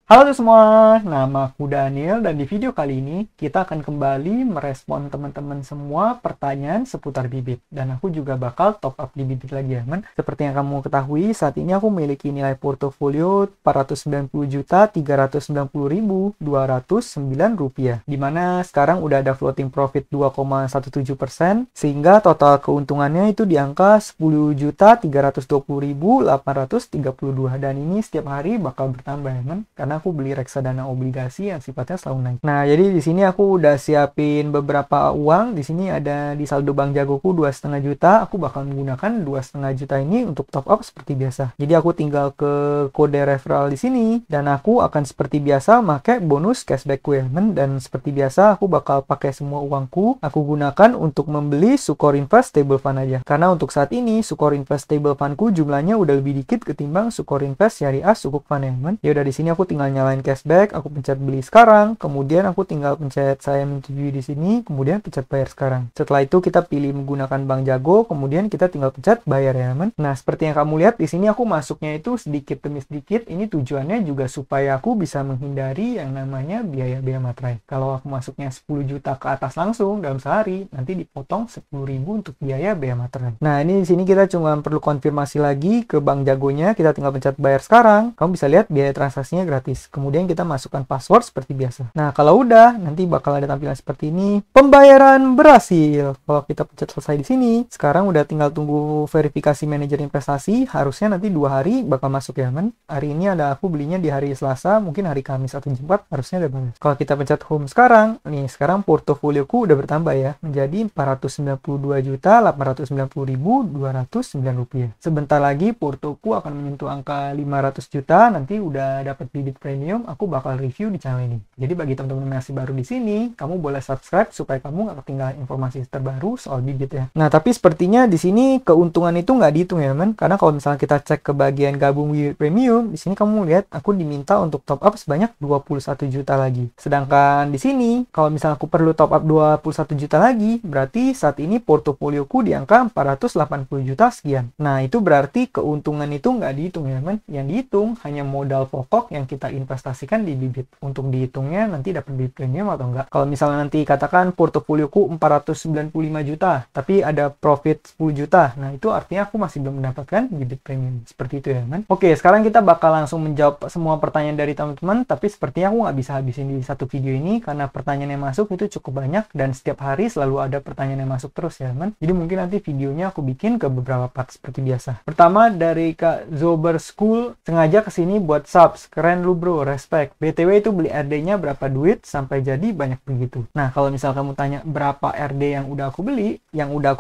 Halo semua, nama aku Daniel dan di video kali ini kita akan kembali merespon teman-teman semua pertanyaan seputar bibit. Dan aku juga bakal top up di bibit lagi ya, men. Seperti yang kamu ketahui, saat ini aku memiliki nilai portofolio Rp490.390.209, dimana sekarang udah ada floating profit 2,17%, sehingga total keuntungannya itu di angka 10.320.832, dan ini setiap hari bakal bertambah ya, men. Karena aku beli reksadana obligasi yang sifatnya selalu naik. Nah, jadi di sini aku udah siapin beberapa uang. Di sini ada di saldo Bank Jagoku 2,5 juta. Aku bakal menggunakan 2,5 juta ini untuk top up seperti biasa. Jadi aku tinggal ke kode referral di sini dan aku akan seperti biasa pakai bonus cashback Women, dan seperti biasa aku bakal pakai semua uangku aku gunakan untuk membeli Sukor Invest Stable Fund aja. Karena untuk saat ini Sukor Invest Stable Fundku jumlahnya udah lebih dikit ketimbang Sukor Invest Syariah Sukuk Fund ya, men. Ya udah, di sini aku tinggal nyalain cashback, aku pencet beli sekarang, kemudian aku tinggal pencet saya menyetujui di sini, kemudian pencet bayar sekarang. Setelah itu kita pilih menggunakan Bank Jago, kemudian kita tinggal pencet bayar ya, teman. Nah, seperti yang kamu lihat di sini aku masuknya itu sedikit demi sedikit. Ini tujuannya juga supaya aku bisa menghindari yang namanya biaya-biaya materai. Kalau aku masuknya 10 juta ke atas langsung dalam sehari, nanti dipotong 10.000 untuk biaya materai. Nah, ini di sini kita cuma perlu konfirmasi lagi ke Bank Jagonya, kita tinggal pencet bayar sekarang. Kamu bisa lihat biaya transaksinya gratis. Kemudian kita masukkan password seperti biasa. Nah, kalau udah, nanti bakal ada tampilan seperti ini. Pembayaran berhasil. Kalau kita pencet selesai di sini, sekarang udah tinggal tunggu verifikasi manajer investasi. Harusnya nanti 2 hari bakal masuk ya, men. Hari ini aku belinya di hari Selasa, mungkin hari Kamis atau Jumat harusnya udah bagus. Kalau kita pencet home sekarang, nih sekarang portofolioku udah bertambah ya, menjadi Rp492.890.209. Sebentar lagi portoku akan menyentuh angka 500 juta, nanti udah dapat bibit premium, aku bakal review di channel ini. Jadi bagi teman-teman yang masih baru di sini, kamu boleh subscribe supaya kamu nggak ketinggalan informasi terbaru soal bibit ya. Nah, tapi sepertinya di sini keuntungan itu nggak dihitung ya, men. Karena kalau misalnya kita cek ke bagian gabung bibit premium, di sini kamu lihat aku diminta untuk top up sebanyak 21 juta lagi. Sedangkan di sini, kalau misalnya aku perlu top up 21 juta lagi, berarti saat ini portofolioku di angka 480 juta sekian. Nah, itu berarti keuntungan itu nggak dihitung ya, men. Yang dihitung hanya modal pokok yang kita investasikan di bibit. Untuk dihitungnya nanti dapat bibit premium atau enggak. Kalau misalnya nanti katakan portofolioku 495 juta, tapi ada profit 10 juta. Nah, itu artinya aku masih belum mendapatkan bibit premium. Seperti itu ya, man. Oke, sekarang kita bakal langsung menjawab semua pertanyaan dari teman-teman, tapi sepertinya aku nggak bisa habisin di satu video ini karena pertanyaan yang masuk itu cukup banyak dan setiap hari selalu ada pertanyaan yang masuk terus ya, man. Jadi mungkin nanti videonya aku bikin ke beberapa part seperti biasa. Pertama dari Kak Zober School, sengaja kesini buat subs. Keren lu bro, respect. BTW itu beli RD-nya berapa duit sampai jadi banyak begitu. Nah, kalau misal kamu tanya berapa RD yang udah aku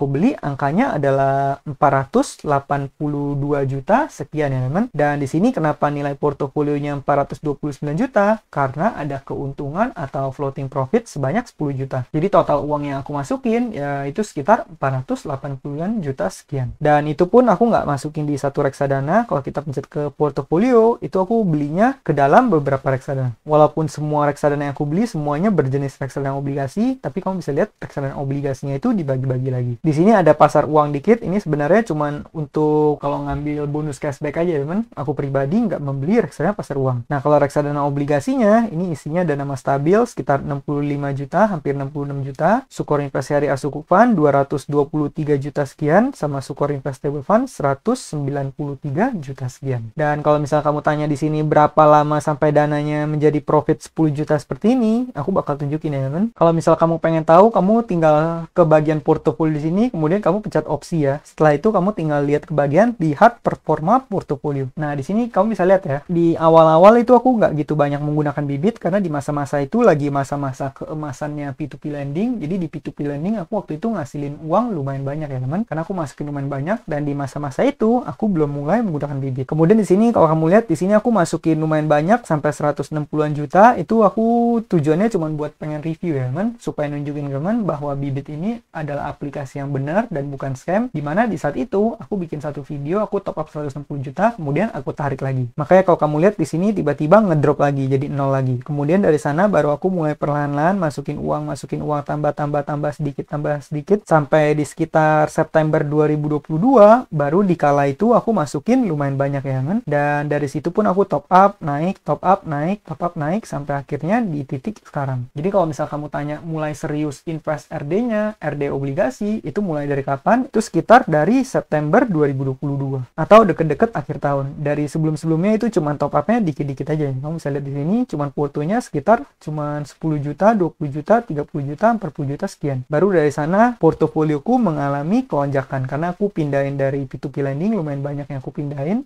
beli, angkanya adalah 482 juta sekian ya, teman. Dan di sini kenapa nilai portofolionya 429 juta? Karena ada keuntungan atau floating profit sebanyak 10 juta. Jadi total uang yang aku masukin ya itu sekitar 480 juta sekian. Dan itu pun aku nggak masukin di satu reksadana. Kalau kita pencet ke portofolio, itu aku belinya ke dalam beberapa reksadana. Walaupun semua reksadana yang aku beli semuanya berjenis reksadana obligasi, tapi kamu bisa lihat reksadana obligasinya itu dibagi-bagi lagi. Di sini ada pasar uang dikit. Ini sebenarnya cuman untuk kalau ngambil bonus cashback aja, teman. Aku pribadi nggak membeli reksadana pasar uang. Nah, kalau reksadana obligasinya, ini isinya dana mas stabil sekitar 65 juta, hampir 66 juta. Sukor Invest Syariah Sukuk Fund 223 juta sekian, sama Sukor Invest Stable Fund 193 juta sekian. Dan kalau misalnya kamu tanya di sini berapa lama sampai dananya menjadi profit 10 juta seperti ini, aku bakal tunjukin ya, teman. Kalau misal kamu pengen tahu, kamu tinggal ke bagian portofolio di sini, kemudian kamu pencet opsi ya. Setelah itu kamu tinggal lihat ke bagian lihat performa portofolio. Nah, di sini kamu bisa lihat ya. Di awal-awal itu aku nggak gitu banyak menggunakan bibit karena di masa-masa itu lagi masa-masa keemasannya P2P lending. Jadi di P2P lending aku waktu itu ngasilin uang lumayan banyak ya, teman. Karena aku masukin lumayan banyak dan di masa-masa itu aku belum mulai menggunakan bibit. Kemudian di sini kalau kamu lihat di sini aku masukin lumayan banyak sampai 160-an juta. Itu aku tujuannya cuma buat pengen review ya, teman, supaya nunjukin ke teman bahwa bibit ini adalah aplikasi yang benar dan bukan scam. Dimana di saat itu aku bikin satu video, aku top up 160 juta, kemudian aku tarik lagi. Makanya kalau kamu lihat di sini tiba-tiba ngedrop lagi jadi 0 lagi. Kemudian dari sana baru aku mulai perlahan-lahan masukin uang tambah sedikit sampai di sekitar September 2022 baru di kala itu aku masukin lumayan banyak ya, kan. Dan dari situ pun aku top up naik top up, naik, sampai akhirnya di titik sekarang. Jadi kalau misal kamu tanya mulai serius invest RD-nya, RD obligasi, itu mulai dari kapan? Itu sekitar dari September 2022. Atau deket-deket akhir tahun. Dari sebelum-sebelumnya itu cuma top up-nya dikit-dikit aja. Kamu bisa lihat di sini, cuma portonya sekitar cuma 10 juta, 20 juta, 30 juta, 40 juta, sekian. Baru dari sana, portofolioku mengalami kelonjakan. Karena aku pindahin dari P2P lending, lumayan banyak yang aku pindahin.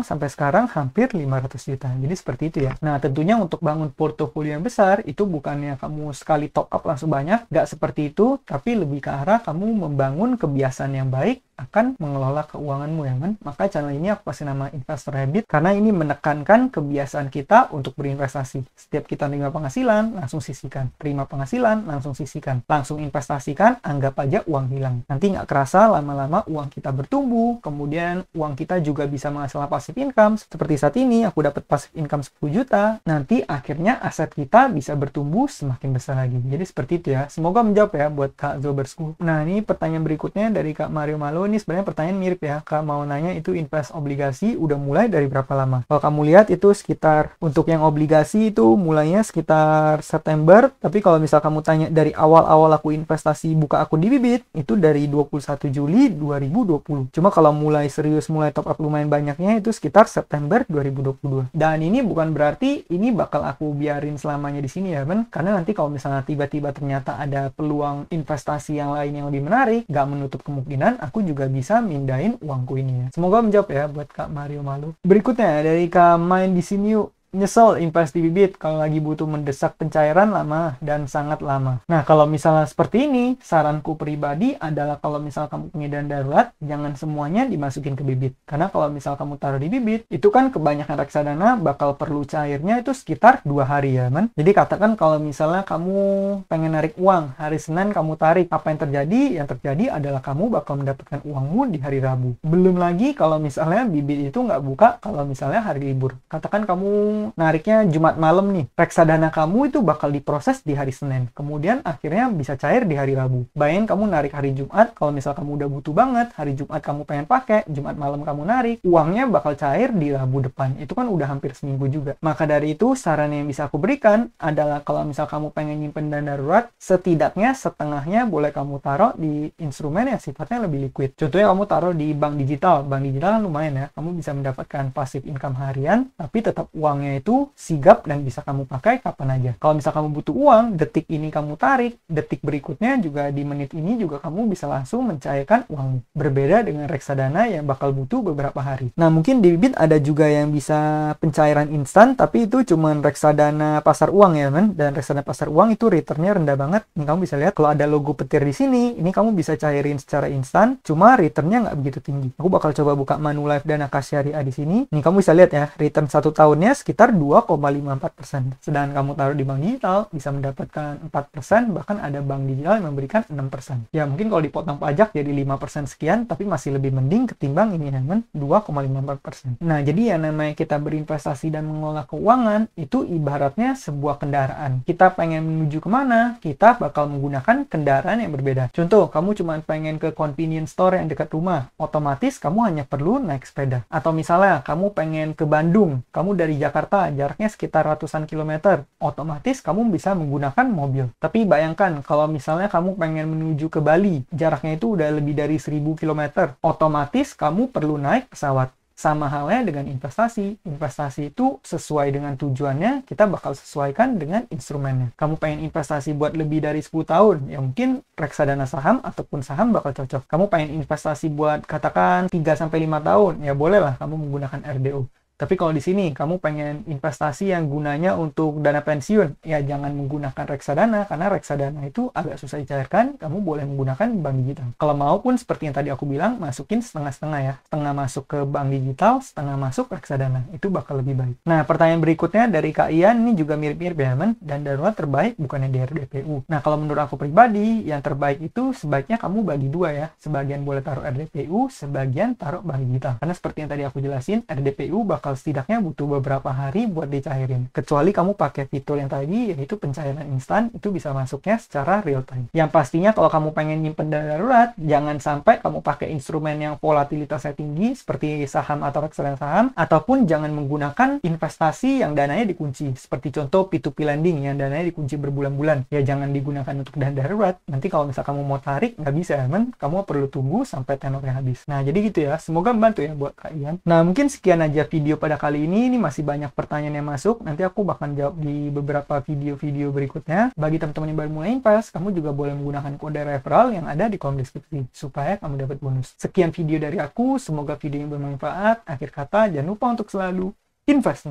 Sampai sekarang hampir 500 juta. Jadi seperti itu ya. Nah, tentunya untuk bangun portofolio yang besar, itu bukannya kamu sekali top up langsung banyak. Nggak seperti itu, tapi lebih ke arah kamu membangun kebiasaan yang baik akan mengelola keuanganmu ya kan. Maka channel ini aku kasih nama Investor Habit karena ini menekankan kebiasaan kita untuk berinvestasi. Setiap kita terima penghasilan, langsung sisihkan. Terima penghasilan, langsung sisihkan. Langsung investasikan, anggap aja uang hilang. Nanti nggak kerasa lama-lama uang kita bertumbuh, kemudian uang kita juga bisa menghasilkan passive income. Seperti saat ini, aku dapat passive income 10 juta. Nanti akhirnya aset kita bisa bertumbuh semakin besar lagi. Jadi seperti itu ya. Semoga menjawab ya buat Kak Zobersku. Nah, ini pertanyaan berikutnya dari Kak Mario Malo. Ini sebenarnya pertanyaan mirip ya. Kak mau nanya itu invest obligasi udah mulai dari berapa lama? Kalau kamu lihat itu sekitar untuk yang obligasi itu mulainya sekitar September. Tapi kalau misal kamu tanya dari awal-awal aku investasi buka akun di Bibit, itu dari 21 Juli 2020. Cuma kalau mulai serius, mulai top up lumayan banyaknya itu sekitar September 2022. Dan ini bukan berarti ini bakal aku biarin selamanya di sini ya, Ben. Karena nanti kalau misalnya tiba-tiba ternyata ada peluang investasi yang lain yang lebih menarik, nggak menutup kemungkinan aku juga bisa mindahin uangku ini ya. Semoga menjawab ya buat Kak Mario Malu. Berikutnya dari Kak Main di sini yuk. Nyesel invest di Bibit kalau lagi butuh mendesak pencairan lama dan sangat lama. Nah, kalau misalnya seperti ini, saranku pribadi adalah kalau misal kamu punya dana darurat, jangan semuanya dimasukin ke Bibit. Karena kalau misal kamu taruh di Bibit, itu kan kebanyakan reksadana bakal perlu cairnya itu sekitar 2 hari ya, man. Jadi katakan kalau misalnya kamu pengen narik uang, hari Senin kamu tarik, apa yang terjadi? Yang terjadi adalah kamu bakal mendapatkan uangmu di hari Rabu. Belum lagi kalau misalnya Bibit itu nggak buka kalau misalnya hari libur. Katakan kamu nariknya Jumat malam nih, reksadana kamu itu bakal diproses di hari Senin, kemudian akhirnya bisa cair di hari Rabu. Bayangin kamu narik hari Jumat, kalau misal kamu udah butuh banget, hari Jumat kamu pengen pakai, Jumat malam kamu narik, uangnya bakal cair di Rabu depan. Itu kan udah hampir seminggu juga. Maka dari itu, saran yang bisa aku berikan adalah kalau misal kamu pengen nyimpen dana darurat, setidaknya setengahnya boleh kamu taruh di instrumen yang sifatnya lebih liquid. Contohnya kamu taruh di bank digital. Bank digital kan lumayan ya, kamu bisa mendapatkan passive income harian, tapi tetap uangnya itu sigap dan bisa kamu pakai kapan aja. Kalau misal kamu butuh uang, detik ini kamu tarik, detik berikutnya juga di menit ini juga kamu bisa langsung mencairkan uangmu. Berbeda dengan reksadana yang bakal butuh beberapa hari. Nah, mungkin di Bibit ada juga yang bisa pencairan instan, tapi itu cuman reksadana pasar uang ya, men. Dan reksadana pasar uang itu returnnya rendah banget. Ini kamu bisa lihat kalau ada logo petir di sini, ini kamu bisa cairin secara instan, cuma returnnya nggak begitu tinggi. Aku bakal coba buka Manulife dan Akasya Syariah di sini. Ini kamu bisa lihat ya, return 1 tahunnya sekitar 2,54%. Sedangkan kamu taruh di bank digital bisa mendapatkan 4%, bahkan ada bank digital yang memberikan 6%. Ya mungkin kalau dipotong pajak jadi 5% sekian, tapi masih lebih mending ketimbang ini teman 2,54%. Nah, jadi yang namanya kita berinvestasi dan mengelola keuangan itu ibaratnya sebuah kendaraan. Kita pengen menuju kemana, kita bakal menggunakan kendaraan yang berbeda. Contoh, kamu cuma pengen ke convenience store yang dekat rumah, otomatis kamu hanya perlu naik sepeda. Atau misalnya kamu pengen ke Bandung, kamu dari Jakarta jaraknya sekitar ratusan kilometer, otomatis kamu bisa menggunakan mobil. Tapi bayangkan kalau misalnya kamu pengen menuju ke Bali, jaraknya itu udah lebih dari 1000 kilometer, otomatis kamu perlu naik pesawat. Sama halnya dengan investasi. Investasi itu sesuai dengan tujuannya, kita bakal sesuaikan dengan instrumennya. Kamu pengen investasi buat lebih dari 10 tahun, ya mungkin reksadana saham ataupun saham bakal cocok. Kamu pengen investasi buat katakan 3-5 tahun, ya bolehlah kamu menggunakan RDO. Tapi kalau di sini kamu pengen investasi yang gunanya untuk dana pensiun, ya jangan menggunakan reksadana, karena reksadana itu agak susah dicairkan, kamu boleh menggunakan bank digital. Kalau mau pun seperti yang tadi aku bilang, masukin setengah-setengah ya. Setengah masuk ke bank digital, setengah masuk reksadana. Itu bakal lebih baik. Nah, pertanyaan berikutnya dari Kak Ian, ini juga mirip-mirip ya, men. Dan darurat terbaik bukannya di RDPU. Nah, kalau menurut aku pribadi, yang terbaik itu sebaiknya kamu bagi dua ya. Sebagian boleh taruh RDPU, sebagian taruh bank digital. Karena seperti yang tadi aku jelasin, RDPU bakal bakal setidaknya butuh beberapa hari buat dicairin. Kecuali kamu pakai fitur yang tadi, yaitu pencairan instan, itu bisa masuknya secara real time. Yang pastinya kalau kamu pengen nyimpen dana darurat, jangan sampai kamu pakai instrumen yang volatilitasnya tinggi seperti saham atau reksadana saham, ataupun jangan menggunakan investasi yang dananya dikunci, seperti contoh P2P lending yang dananya dikunci berbulan-bulan. Ya jangan digunakan untuk dana darurat. Nanti kalau misal kamu mau tarik, nggak bisa, men. Kamu perlu tunggu sampai tenornya habis. Nah, jadi gitu ya. Semoga membantu ya buat kalian. Nah, mungkin sekian aja video pada kali ini. Ini masih banyak pertanyaan yang masuk. Nanti aku bakal jawab di beberapa video-video berikutnya. Bagi teman-teman yang baru mulai invest, kamu juga boleh menggunakan kode referral yang ada di kolom deskripsi supaya kamu dapat bonus. Sekian video dari aku. Semoga video yang bermanfaat. Akhir kata, jangan lupa untuk selalu invest.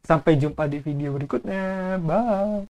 Sampai jumpa di video berikutnya. Bye.